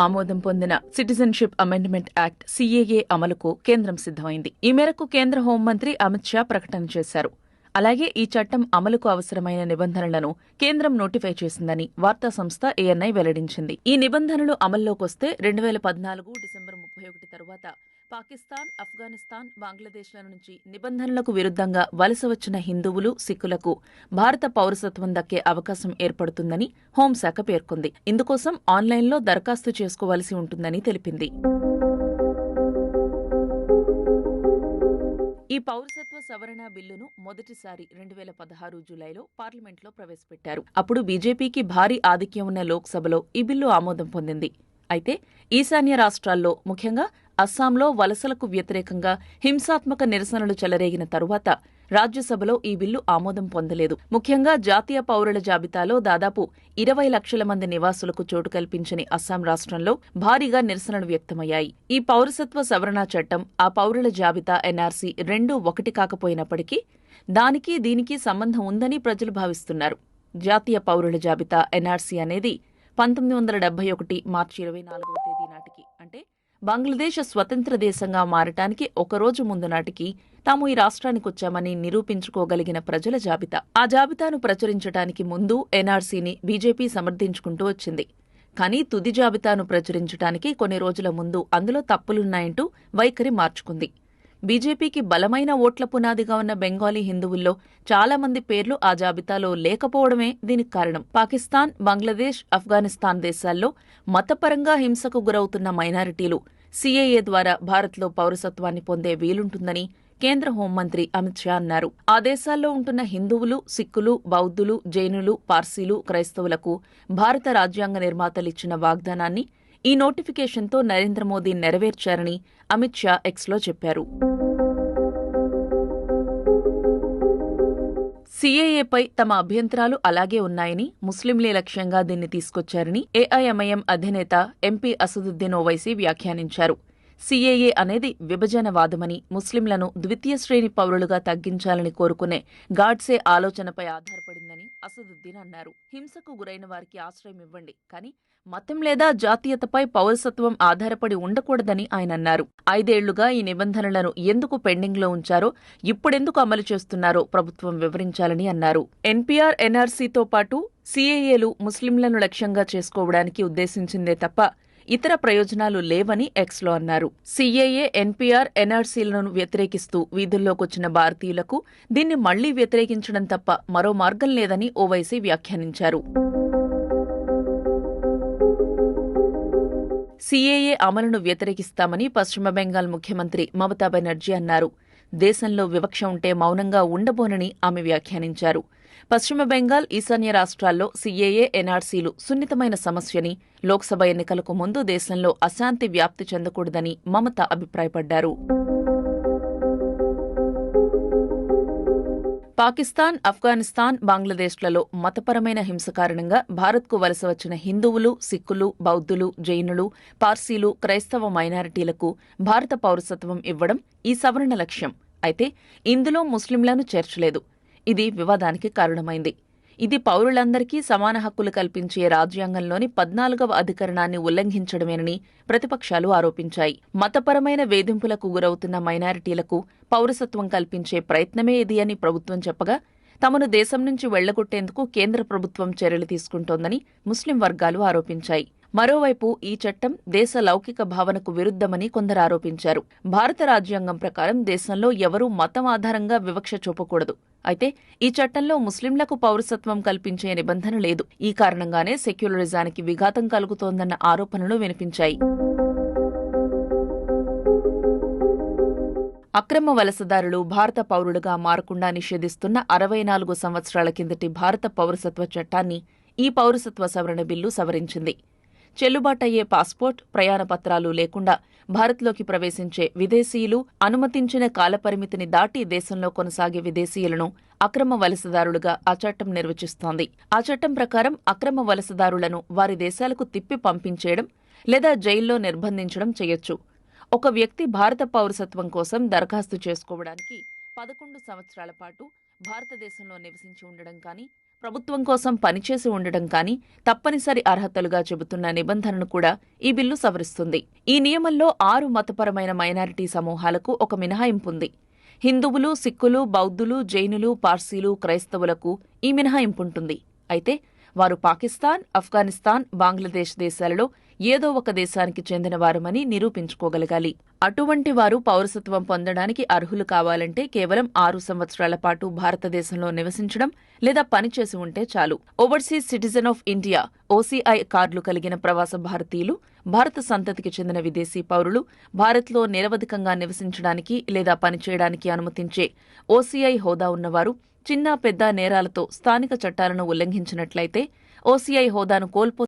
ఆమోదం పొందిన citizenship amendment act CAA అమలుకు కేంద్రం సిద్ధమైంది. ఈ మేరకు కేంద్ర హోంమంత్రి అమిత్ షా ప్రకటన చేశారు. అలాగే ఈ చట్టం అమలుకు అవసరమైన నిబంధనలను కేంద్రం నోటిఫై చేసిందని వార్తా సంస్థ ఏఎన్ఐ వెల్లడించింది. ఈ నిబంధనలు అమల్లోకొస్తే 2014 డిసెంబర్ 31 తరువాత పాకిస్తాన్, ఆఫ్ఘనిస్తాన్, బంగ్లాదేశ్ల నుంచి నిబంధనలకు విరుద్ధంగా వలస వచ్చిన హిందువులు, సిక్కులకు భారత పౌరసత్వం దక్కే అవకాశం ఏర్పడుతుందని హోంశాఖ పేర్కొంది. ఇందుకోసం ఆన్లైన్లో దరఖాస్తు చేసుకోవాల్సి ఉంటుందని తెలిపింది. ఈ పౌరసత్వ సవరణ బిల్లును మొదటిసారి 2016 జూలైలో పార్లమెంట్లో ప్రవేశపెట్టారు. అప్పుడు బీజేపీకి భారీ ఆధిక్యం ఉన్న లోక్సభలో ఈ బిల్లు ఆమోదం పొందింది. అయితే ఈశాన్య రాష్ట్రాల్లో, ముఖ్యంగా అస్సాంలో వలసలకు వ్యతిరేకంగా హింసాత్మక నిరసనలు చెలరేగిన తరువాత రాజ్యసభలో ఈ బిల్లు ఆమోదం పొందలేదు. ముఖ్యంగా జాతీయ పౌరుల జాబితాలో దాదాపు 20 లక్షల మంది నివాసులకు చోటు కల్పించని అస్సాం రాష్ట్రంలో భారీగా నిరసనలు వ్యక్తమయ్యాయి. ఈ పౌరసత్వ సవరణ చట్టం, ఆ పౌరుల జాబితా ఎన్ఆర్సీ రెండూ ఒకటి కాకపోయినప్పటికీ దానికి దీనికి సంబంధం ఉందని ప్రజలు భావిస్తున్నారు. జాతీయ పౌరుల జాబితా ఎన్ఆర్సీ అనేది 1971 మార్చి 24వ తేదీ నాటికి, అంటే బంగ్లాదేశ్ స్వతంత్ర దేశంగా మారటానికి ఒకరోజు ముందు నాటికి తాము ఈ రాష్ట్రానికొచ్చామని నిరూపించుకోగలిగిన ప్రజల జాబితా. ఆ జాబితాను ప్రచురించడానికి ముందు ఎన్ఆర్సీని బీజేపీ సమర్థించుకుంటూ వచ్చింది. కానీ తుది జాబితాను ప్రచురించడానికి కొన్ని రోజుల ముందు అందులో తప్పులున్నాయంటూ వైఖరి మార్చుకుంది. బీజేపీకి బలమైన ఓట్ల పునాదిగా ఉన్న బెంగాలీ హిందువుల్లో చాలా మంది పేర్లు ఆ జాబితాలో లేకపోవడమే దీనికి కారణం. పాకిస్తాన్, బంగ్లాదేశ్, ఆఫ్ఘనిస్తాన్ దేశాల్లో మతపరంగా హింసకు గురవుతున్న మైనారిటీలు సీఏఏ ద్వారా భారత్లో పౌరసత్వాన్ని పొందే వీలుంటుందని కేంద్ర హోంమంత్రి అమిత్ షా అన్నారు. ఆ దేశాల్లో ఉంటున్న హిందువులు, సిక్కులు, బౌద్ధులు, జైనులు, పార్సీలు, క్రైస్తవులకు భారత రాజ్యాంగ నిర్మాతలిచ్చిన వాగ్దానాన్ని ఈ నోటిఫికేషన్తో నరేంద్ర మోదీ నెరవేర్చారని అమిత్ షా ఎక్స్లో చెప్పారు. సీఏఏపై తమ అభ్యంతరాలు అలాగే ఉన్నాయని, ముస్లింలే లక్ష్యంగా దీన్ని తీసుకొచ్చారని ఏఐఎంఐఎం అధినేత ఎంపీ అసదుద్దీన్ ఓవైసీ వ్యాఖ్యానించారు. సీఏఏ అనేది విభజనవాదమని, ముస్లింలను ద్వితీయ శ్రేణి పౌరులుగా తగ్గించాలని కోరుకునే గాడ్సే ఆలోచనపై ఆధారపడిందని అసదుద్దీన్ అన్నారు. హింసకు గురైన వారికి ఆశ్రయం ఇవ్వండి, కానీ మతం లేదా జాతీయతపై పౌరసత్వం ఆధారపడి ఉండకూడదని ఆయన అన్నారు. 5 ఏళ్లుగా ఈ నిబంధనలను ఎందుకు పెండింగ్లో ఉంచారో, ఇప్పుడెందుకు అమలు చేస్తున్నారో ప్రభుత్వం వివరించాలని అన్నారు. ఎన్పీఆర్, ఎన్ఆర్సీతో పాటు సీఏఏలు ముస్లింలను లక్ష్యంగా చేసుకోవడానికి ఉద్దేశించిందే తప్ప ఇతర ప్రయోజనాలు లేవని ఎక్స్లో అన్నారు. సీఏఏ, ఎన్పీఆర్, ఎన్ఆర్సీలను వ్యతిరేకిస్తూ వీధుల్లోకొచ్చిన భారతీయులకు దీన్ని మళ్లీ వ్యతిరేకించడం తప్ప మరో మార్గం లేదని ఓవైసీ వ్యాఖ్యానించారు. సీఏఏ అమలును వ్యతిరేకిస్తామని పశ్చిమ బెంగాల్ ముఖ్యమంత్రి మమతా బెనర్జీ అన్నారు. దేశంలో వివక్ష ఉంటే మౌనంగా ఉండబోనని ఆమె వ్యాఖ్యానించారు. పశ్చిమ బెంగాల్, ఈశాన్య రాష్ట్రాల్లో సీఏఏ, ఎన్ఆర్సీలు సున్నితమైన సమస్యని, లోక్సభ ఎన్నికలకు ముందు దేశంలో అశాంతి వ్యాప్తి చెందకూడదని మమత అభిప్రాయపడ్డారు. పాకిస్తాన్, ఆఫ్ఘనిస్తాన్, బంగ్లాదేశ్లలో మతపరమైన హింస కారణంగా భారత్కు వలస వచ్చిన హిందువులు, సిక్కులు, బౌద్ధులు, జైనులు, పార్సీలు, క్రైస్తవ మైనారిటీలకు భారత పౌరసత్వం ఇవ్వడం ఈ సవరణ లక్ష్యం. అయితే ఇందులో ముస్లింలను చేర్చలేదు. ఇది వివాదానికి కారణమైంది. ఇది పౌరులందరికీ సమాన హక్కులు కల్పించే రాజ్యాంగంలోని 14వ అధికరణాన్ని ఉల్లంఘించడమేనని ప్రతిపక్షాలు ఆరోపించాయి. మతపరమైన వేధింపులకు గురవుతున్న మైనారిటీలకు పౌరసత్వం కల్పించే ప్రయత్నమే ఇది అని ప్రభుత్వం చెప్పగా, తమను దేశం నుంచి వెళ్లగొట్టేందుకు కేంద్ర ప్రభుత్వం చర్యలు తీసుకుంటోందని ముస్లిం వర్గాలు ఆరోపించాయి. మరోవైపు ఈ చట్టం దేశ లౌకిక భావనకు విరుద్ధమని కొందరు ఆరోపించారు. భారత రాజ్యాంగం ప్రకారం దేశంలో ఎవరూ మతం ఆధారంగా వివక్ష చూపకూడదు. అయితే ఈ చట్టంలో ముస్లింలకు పౌరసత్వం కల్పించే నిబంధన లేదు. ఈ కారణంగానే సెక్యులరిజానికి విఘాతం కలుగుతోందన్న ఆరోపణలు వినిపించాయి. అక్రమ వలసదారులు భారత పౌరులుగా మారకుండా నిషేధిస్తున్న 64 సంవత్సరాల కిందటి భారత పౌరసత్వ చట్టాన్ని ఈ పౌరసత్వ సవరణ బిల్లు సవరించింది. చెల్లుబాటయ్యే పాస్పోర్ట్, ప్రయాణ పత్రాలు లేకుండా భారత్లోకి ప్రవేశించే విదేశీయులు, అనుమతించిన కాలపరిమితిని దాటి దేశంలో కొనసాగే విదేశీయులను అక్రమ వలసదారులుగా ఆ చట్టం నిర్వచిస్తోంది. ఆ చట్టం ప్రకారం అక్రమ వలసదారులను వారి దేశాలకు తిప్పి పంపించేయడం లేదా జైల్లో నిర్బంధించడం చేయొచ్చు. ఒక వ్యక్తి భారత పౌరసత్వం కోసం దరఖాస్తు చేసుకోవడానికి 11 సంవత్సరాల పాటు భారతదేశంలో నివసించి ఉండడం కానీ, ప్రభుత్వం కోసం పనిచేసి ఉండడం కానీ తప్పనిసరి అర్హతలుగా చెబుతున్న నిబంధనను కూడా ఈ బిల్లు సవరిస్తుంది. ఈ నియమంలో 6 మతపరమైన మైనారిటీ సమూహాలకు ఒక మినహాయింపు ఉంది. హిందువులు, సిక్కులు, బౌద్ధులు, జైనులు, పార్సీలు, క్రైస్తవులకు ఈ మినహాయింపుంటుంది. అయితే వారు పాకిస్తాన్, ఆఫ్ఘనిస్తాన్, బంగ్లాదేశ్ దేశాలలో ఏదో ఒక దేశానికి చెందినవారమని నిరూపించుకోగలగాలి. అటువంటి వారు పౌరసత్వం పొందడానికి అర్హులు కావాలంటే కేవలం 6 సంవత్సరాల పాటు భారతదేశంలో నివసించడం లేదా పనిచేసి ఉంటే చాలు. Overseas citizen of India OCI కార్డులు కలిగిన ప్రవాస భారతీయులు, భారత సంతతికి చెందిన విదేశీ పౌరులు, భారత్లో నిరవధికంగా నివసించడానికి లేదా పనిచేయడానికి అనుమతించే ఓసీఐ హోదా ఉన్నవారు, చిన్న పెద్ద నేరాలతో స్థానిక చట్టాలను ఉల్లంఘించినట్లయితే ఓసీఐ హోదాను